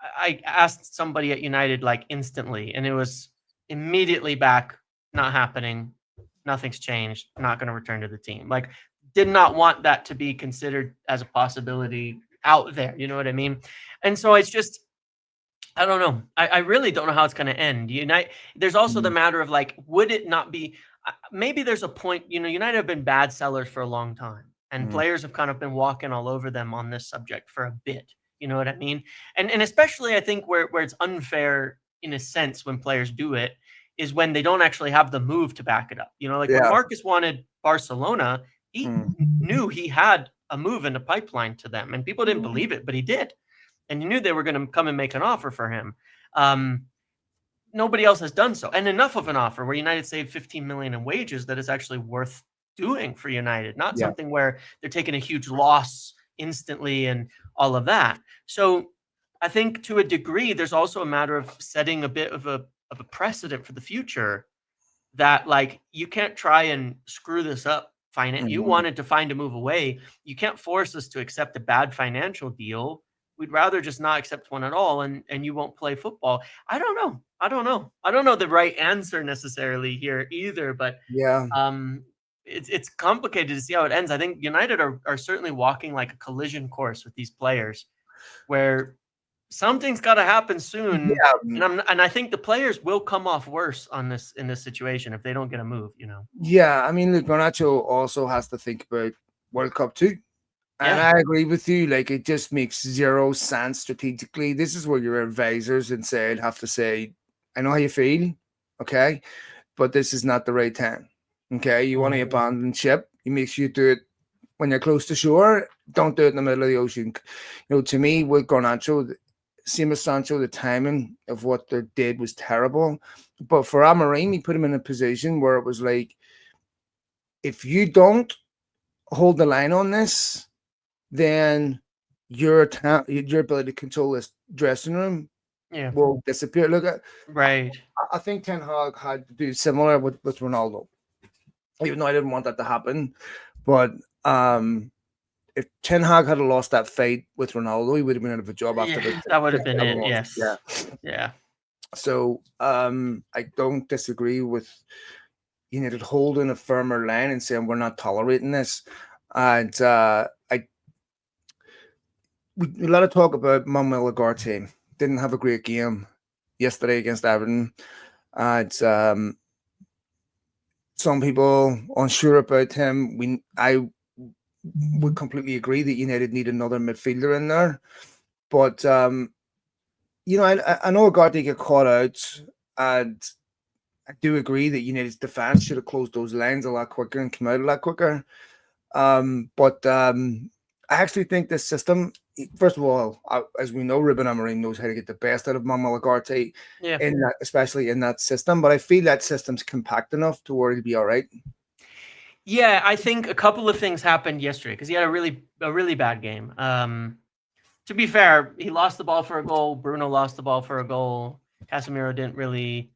I asked somebody at United like instantly, and it was immediately back, not happening. Nothing's changed. Not going to return to the team. Like, did not want that to be considered as a possibility out there. You know what I mean? And so it's just, I don't know. I really don't know how it's going to end. There's also the matter of like, would it not be? Maybe there's a point. United have been bad sellers for a long time, and players have kind of been walking all over them on this subject for a bit. You know what I mean? And especially I think where it's unfair in a sense when players do it is when they don't actually have the move to back it up. You know, like when Yeah. Marcus wanted Barcelona, he Mm. knew he had a move in the pipeline to them, and people didn't believe it, but he did, and he knew they were going to come and make an offer for him. Nobody else has done so, and enough of an offer where United saved 15 million in wages that is actually worth doing for United, not Yeah. something where they're taking a huge loss instantly and all of that. So I think to a degree, there's also a matter of setting a bit of a precedent for the future that like you can't try and screw this up. You Mhm. wanted to find a move away. You can't force us to accept a bad financial deal. We'd rather just not accept one at all, and you won't play football. I don't know. I don't know the right answer necessarily here either, but Yeah. um it's complicated to see how it ends. I think United are certainly walking like a collision course with these players where something's got to happen soon, Yeah. and I think the players will come off worse on this in this situation if they don't get a move. You know. Yeah. I mean, look, Garnacho also has to think about World Cup too. And Yeah. I agree with you. Like, it just makes zero sense strategically. This is where your advisors inside have to say, I know how you feel, okay, but this is not the right time. Okay, you want to Mhm. abandon ship, you make sure you do it when you're close to shore. Don't do it in the middle of the ocean. You know, to me, with Garnacho, same as Sancho, the timing of what they did was terrible. But for Amorim, he put him in a position where it was like, if you don't hold the line on this, then your ability to control this dressing room Yeah. will disappear. Look, Right. I think Ten Hag had to do similar with Ronaldo, even though I didn't want that to happen. But if Ten Hag had lost that fight with Ronaldo, he would have been out of a job after Yeah, about that would have six, been seven it. months. Yeah. Yes. Yeah. So I don't disagree with United holding a firmer line and saying we're not tolerating this. And a lot of talk about Manuel Ugarte. Didn't have a great game yesterday against Everton. And some people unsure about him. I would completely agree that United need another midfielder in there. But I know Ugarte get caught out, and I do agree that United's defense should have closed those lines a lot quicker and come out a lot quicker. But I actually think this system, first of all, as we know, Ruben Amorim knows how to get the best out of Manuel Ugarte, Yeah. in that, especially in that system. But I feel that system's compact enough to where he'll be all right. Yeah, I think a couple of things happened yesterday because he had a really bad game. To be fair, he lost the ball for a goal. Bruno lost the ball for a goal. Casemiro didn't really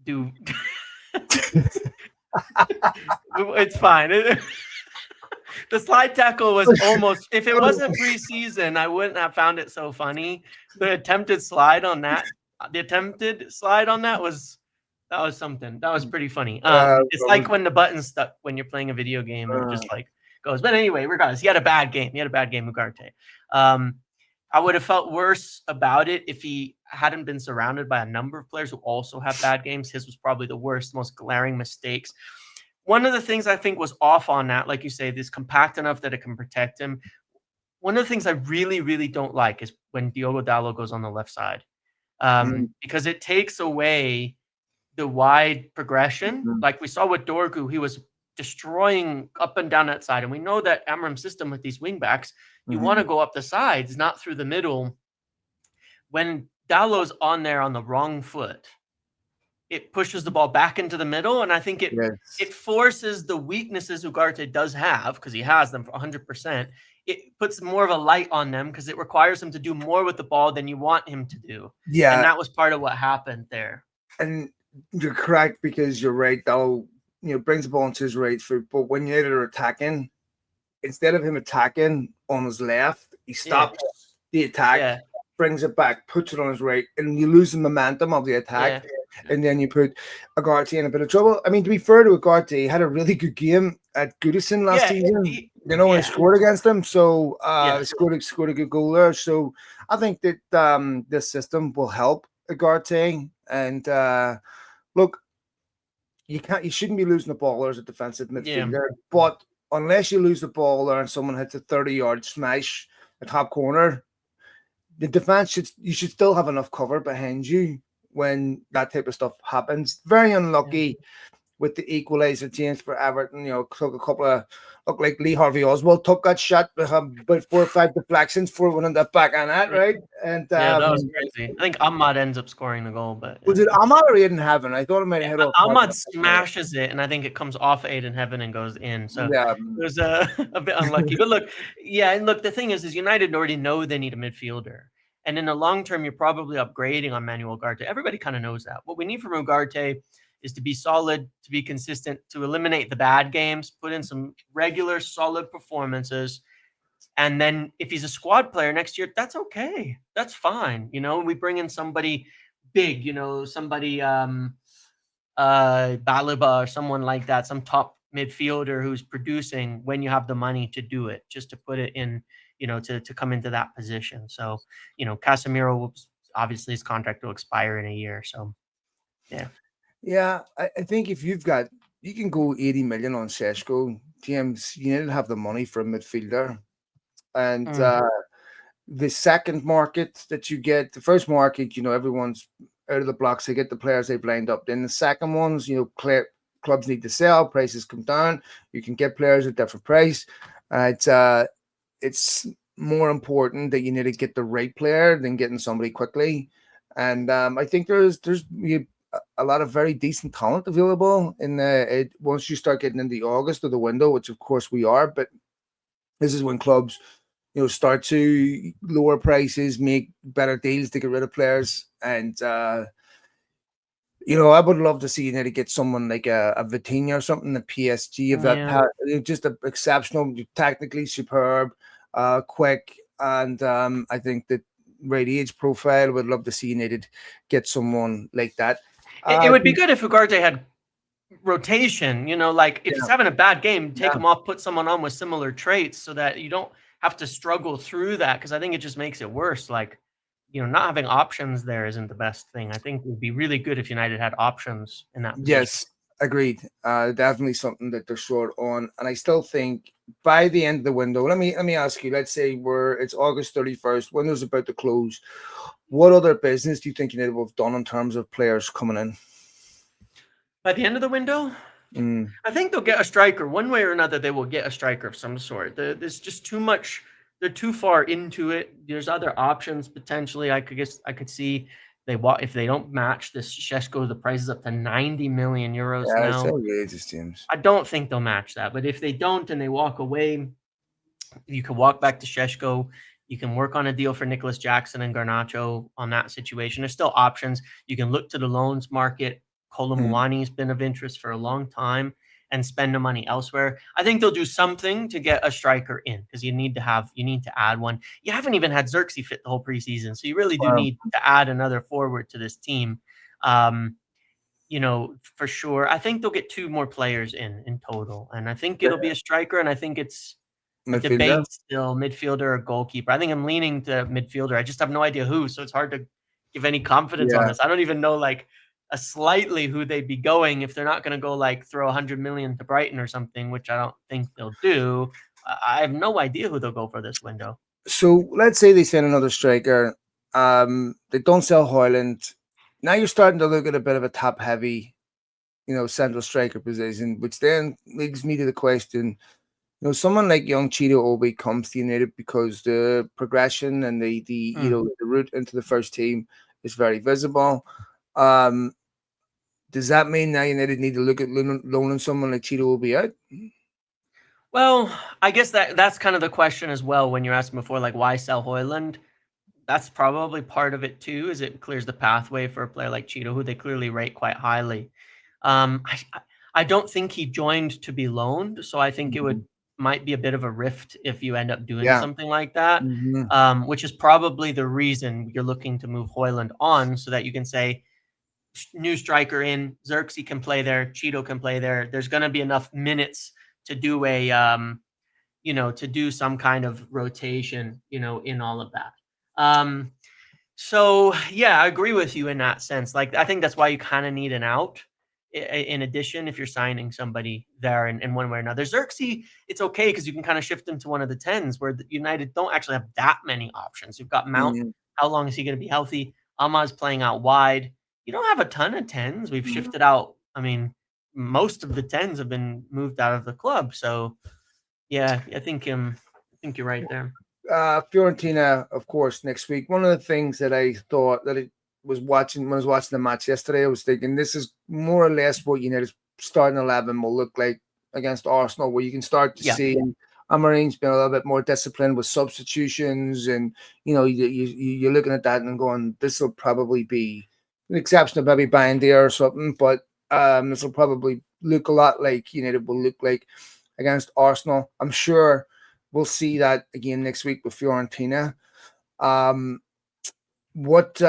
do. It's fine. The slide tackle was almost. If it wasn't preseason, I wouldn't have found it so funny. The attempted slide on that. That was something. That was pretty funny. It's From, like when the button's stuck when you're playing a video game and it just like goes. But anyway, regardless, he had a bad game. Ugarte. I would have felt worse about it if he hadn't been surrounded by a number of players who also have bad games. His was probably the worst, most glaring mistakes. One of the things I think was off on that, like you say, this compact enough that it can protect him. One of the things I really, really don't like is when Diogo Dalot goes on the left side, because it takes away the wide progression. Like we saw with Dorgu, he was destroying up and down that side. And we know that Amram's system with these wing backs, you want to go up the sides, not through the middle. When Dalot's on there on the wrong foot, it pushes the ball back into the middle. And I think it forces the weaknesses Ugarte does have, because he has them for 100%. It puts more of a light on them because it requires him to do more with the ball than you want him to do. Yeah. And that was part of what happened there. And you're correct, because you're right. Dalot, brings the ball into his right foot, but when United are attacking, instead of him attacking on his left, he stops the attack, brings it back, puts it on his right, and you lose the momentum of the attack. And then you put Ugarte in a bit of trouble. I mean, to be fair to Ugarte, he had a really good game at Goodison last season. When he scored against him. So scored a good goal there. So I think that this system will help Ugarte. And look, you shouldn't be losing the ball there as a defensive midfielder. But unless you lose the ball there and someone hits a 30-yard smash, a top corner, the defense you should still have enough cover behind you when that type of stuff happens. Very Yeah. unlucky with the equaliser chance for Everton. Took a couple of look like Lee Harvey Oswald took that shot, about 4 or 5 deflections for one in the back on that, right? And Yeah, that was crazy. I think Ahmad ends up scoring the goal, but was yeah. it Ahmad or Aiden Heaven? I thought it might have hit off Ahmad target. smashes it, and I think it comes off Aiden Heaven and goes in. So Yeah, it was a bit unlucky. But look, yeah, and look, the thing is United already know they need a midfielder. And in the long term, you're probably upgrading on Manuel Ugarte. Everybody kind of knows that. What we need from Ugarte is to be solid, to be consistent, to eliminate the bad games, put in some regular, solid performances. And then if he's a squad player next year, that's okay. That's fine. We bring in somebody big, somebody Baliba or someone like that, some top midfielder who's producing when you have the money to do it, just to put it in, to come into that position. So, Casemiro, obviously his contract will expire in a year. So, yeah. Yeah, I think if you can go 80 million on Sesko, James, you need to have the money for a midfielder. And Mm. the second market that you get, the first market, everyone's out of the blocks, they get the players they've lined up. Then the second ones, clubs need to sell, prices come down, you can get players at different price. It's more important that you need to get the right player than getting somebody quickly. And I think there's a lot of very decent talent available in once you start getting into August of the window, which of course we are, but this is when clubs start to lower prices, make better deals to get rid of players. And I would love to see United get someone like a Vitinha or something, the PSG of that, Yeah. just a exceptional, technically superb, quick, and I think that right age profile. Would love to see United get someone like that. It would be good if Ugarte had rotation, like if Yeah, he's having a bad game, take yeah. him off, put someone on with similar traits so that you don't have to struggle through that. Because I think it just makes it worse. Like, not having options there isn't the best thing. I think it would be really good if United had options in that position. Yes, agreed. Definitely something that they're short on, and I still think by the end of the window. Let me ask you. Let's say it's August 31st. Window's about to close. What other business do you think United will have done in terms of players coming in? By the end of the window, I think they'll get a striker. One way or another, they will get a striker of some sort. There's just too much. They're too far into it. There's other options potentially. I could see if they don't match this Šeško, the price is up to 90 million euros Yeah, it's now. outrageous, James. I don't think they'll match that. But if they don't and they walk away, you can walk back to Šeško. You can work on a deal for Nicholas Jackson and Garnacho on that situation. There's still options. You can look to the loans market. Kolomuani has been of interest for a long time and spend the money elsewhere. I think they'll do something to get a striker in because you need to add one. You haven't even had Xerxes fit the whole preseason, so you really do Wow. need to add another forward to this team. For sure. I think they'll get 2 more players in total, and I think it'll be a striker, and I think it's a Midfielder. debate still, midfielder or goalkeeper. I think I'm leaning to midfielder. I just have no idea who, so it's hard to give any confidence on Yeah. this. I don't even know a slightly who they'd be going if they're not going to go throw 100 million to Brighton or something, which I don't think they'll do. I have no idea who they'll go for this window. So let's say they send another striker. They don't sell Hoyland. Now you're starting to look at a bit of a top heavy, central striker position, which then leads me to the question. Someone like young Cheeto Obi comes to United because the progression and the route into the first team is very visible. Does that mean now United need to look at loaning someone like Cheeto Obi out? Well, I guess that's kind of the question as well when you're asking before, why sell Hoyland? That's probably part of it too, is it clears the pathway for a player like Cheeto, who they clearly rate quite highly. I don't think he joined to be loaned, so I think Mhm. might be a bit of a rift if you end up doing Yeah. something like that. Mhm. Which is probably the reason you're looking to move Hoyland on, so that you can say new striker in, Xerxes can play there, Cheeto can play there. There's going to be enough minutes to do to do some kind of rotation, in all of that. So yeah, I agree with you in that sense. I think that's why you kind of need an out. In addition, if you're signing somebody there in one way or another, Xerxes, it's okay because you can kind of shift into one of the tens where the United don't actually have that many options. You've got Mount Mhm. How long is he going to be healthy? Ahmad's playing out wide. You don't have a ton of 10s. We've Mhm. shifted out. I mean, most of the 10s have been moved out of the club. So yeah, I think you're right there. Fiorentina, of course, next week. One of the things that I thought that it was watching when I was watching the match yesterday, I was thinking this is more or less what United's starting 11 will look like against Arsenal, where you can start to Yeah. see Amarin's been a little bit more disciplined with substitutions, and you're looking at that and going, this will probably be an exception of maybe Bandier or something, but this will probably look a lot like United will look like against Arsenal. I'm sure we'll see that again next week with Fiorentina. Um, what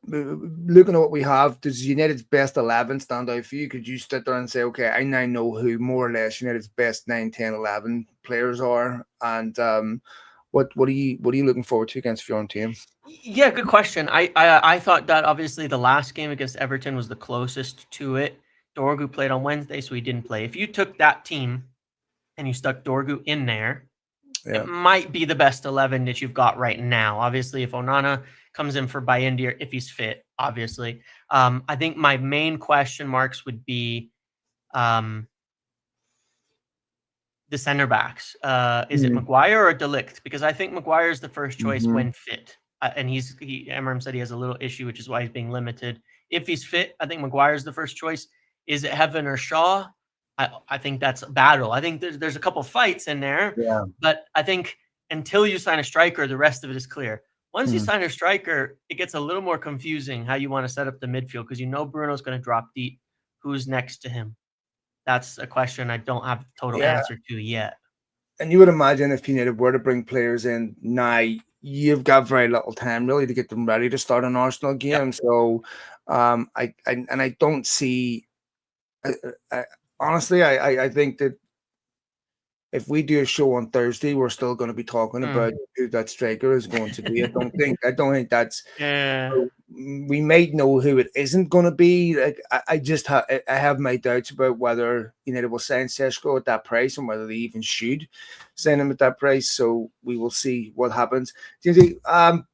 looking at what we have, does United's best 11 stand out for you? Could you sit there and say, okay, I now know who more or less United's best 9, 10, 11 players are, and what are you looking forward to against Fiorentina? Yeah, good question. I thought that obviously the last game against Everton was the closest to it. Dorgu played on Wednesday, so he didn't play. If you took that team and you stuck Dorgu in there, it Yeah. might be the best 11 that you've got right now. Obviously, if Onana comes in for Bayendir, if he's fit, obviously. I think my main question marks would be the center backs. Is it Maguire or Delict? Because I think Maguire is the first choice Mm-hmm. when fit. And Emram said he has a little issue, which is why he's being limited. If he's fit, I think Maguire is the first choice. Is it Heaven or Shaw? I think that's a battle. I think there's a couple fights in there, Yeah. but I think until you sign a striker, the rest of it is clear. Once you Mhm. sign a striker, it gets a little more confusing how you want to set up the midfield because Bruno's going to drop deep. Who's next to him? That's a question I don't have a total Yeah. answer to yet. And you would imagine if United were to bring players in now, you've got very little time really to get them ready to start an Arsenal Yep. game. So, I don't see. I, I, honestly, I think that if we do a show on Thursday, we're still going to be talking about Mm. who that striker is going to be. I don't think that's. Yeah. We might know who it isn't going to be. Like I just I have my doubts about whether United will sign Sesko at that price and whether they even should sign him at that price. So we will see what happens. Jamesy,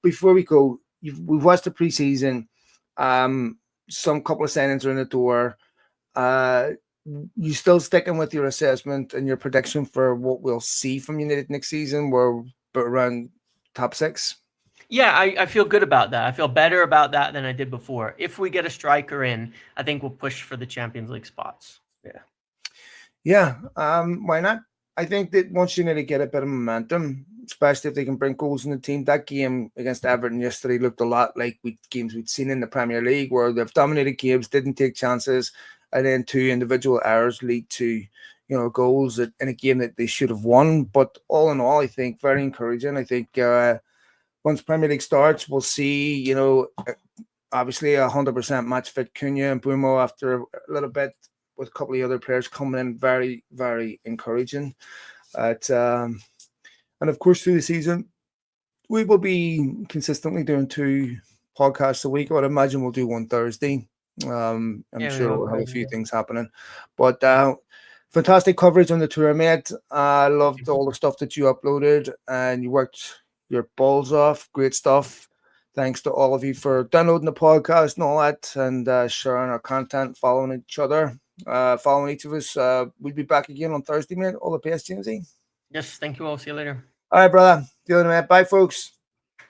before we go, we've watched the preseason. Some couple of signings are in the door. Uh, you still sticking with your assessment and your prediction for what we'll see from United next season? We're around top six. Yeah, I feel good about that. I feel better about that than I did before. If we get a striker in, I think we'll push for the Champions League spots. Yeah. Yeah, why not? I think that once you need to get a bit of momentum, especially if they can bring goals in the team. That game against Everton yesterday looked a lot like games we'd seen in the Premier League, where they've dominated games, didn't take chances, and then two individual errors lead to goals in a game that they should have won. But all in all, I think very encouraging. I think once Premier League starts, we'll see. Obviously 100% match fit Cunha and Brumo after a little bit, with a couple of other players coming in, very, very encouraging. And of course, through the season, we will be consistently doing 2 podcasts a week. I would imagine we'll do one Thursday. I'm Yeah, we sure will we'll have a few probably. things happening. But fantastic coverage on the tour, mate. I Thank loved you. all the stuff that you uploaded, and you worked your balls off. Great stuff. Thanks to all of you for downloading the podcast and all that, and sharing our content, following each other, following each of us. We'll be back again on Thursday, mate. All the best, Jamesy. Yes, thank you all. See you later. All right, brother. See you later, mate. Bye, folks.